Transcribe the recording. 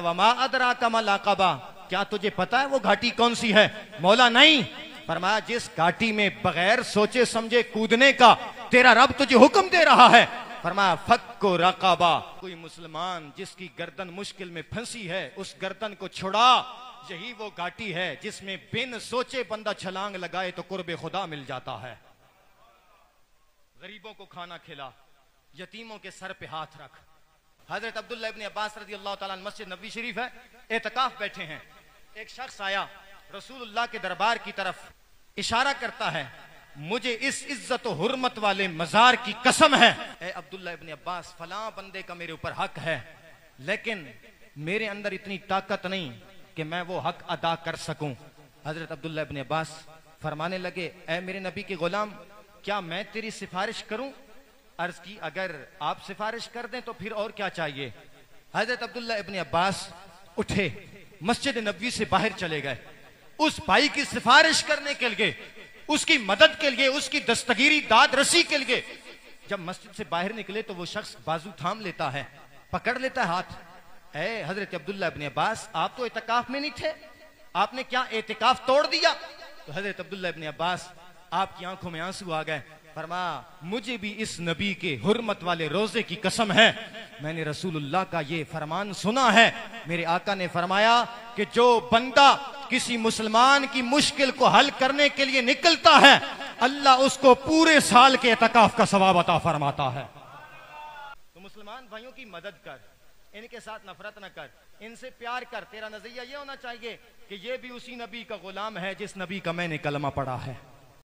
वमा अदराका मल अक़बा, क्या तुझे पता है वो घाटी कौन सी है? मौला नहीं। फरमाया जिस घाटी में बगैर सोचे समझे कूदने का तेरा रब तुझे हुक्म दे रहा है, फरमाया फक्को रक़बा, कोई मुसलमान जिसकी गर्दन मुश्किल में फंसी है उस गर्दन को छुड़ा। यही वो घाटी है जिसमें बिन सोचे बंदा छलांग लगाए तो कुर्बे खुदा मिल जाता है। गरीबों को खाना खिला, यतीमों के सर पे हाथ रख। हजरत अब्दुल्लाह इब्न अब्बास रज़ी अल्लाह ताला अन्हु मस्जिद नबवी शरीफ है, एतकाफ बैठे हैं। एक शख्स आया रसूलुल्लाह के दरबार की तरफ, इशारा करता है मुझे इस इज्जत और हुर्मत वाले मजार की कसम है, ए अब्दुल्लाह इब्न अब्बास, फलां बंदे का मेरे ऊपर हक है, लेकिन मेरे अंदर इतनी ताकत नहीं कि मैं वो हक अदा कर सकूं। हजरत अब्दुल्लाह इब्न अब्बास फरमाने लगे, ए मेरे नबी के गुलाम, क्या मैं तेरी सिफारिश करूं? अर्ज की, अगर आप सिफारिश कर दें तो फिर और क्या चाहिए। हजरत अब्दुल्लाह इब्न अब्बास उठे, मस्जिद नबवी से बाहर चले गए, उस भाई की सिफारिश करने के लिए, उसकी मदद के लिए, उसकी दस्तगीरी दाद रसी के लिए। जब मस्जिद से बाहर निकले तो वो शख्स बाजू थाम लेता है, पकड़ लेता है हाथ। ए हजरत अब्दुल्लाह इब्न अब्बास, आप तो एतकाफ में नहीं थे, आपने क्या एतकाफ तोड़ दिया? तो हजरत अब्दुल्लाह इब्न अब्बास, आपकी आंखों में आंसू आ गए। फरमाया मुझे भी इस नबी के हुर्मत वाले रोजे की कसम है, मैंने रसूलुल्लाह का ये फरमान सुना है। मेरे आका ने फरमाया कि जो बंदा किसी मुसलमान की मुश्किल को हल करने के लिए निकलता है, अल्लाह उसको पूरे साल के एतकाफ का सवाब अता फरमाता है। तो मुसलमान भाइयों की मदद कर, इनके साथ नफरत न कर, इनसे प्यार कर। तेरा नजरिया ये होना चाहिए कि ये भी उसी नबी का गुलाम है जिस नबी का मैंने कलमा पढ़ा है।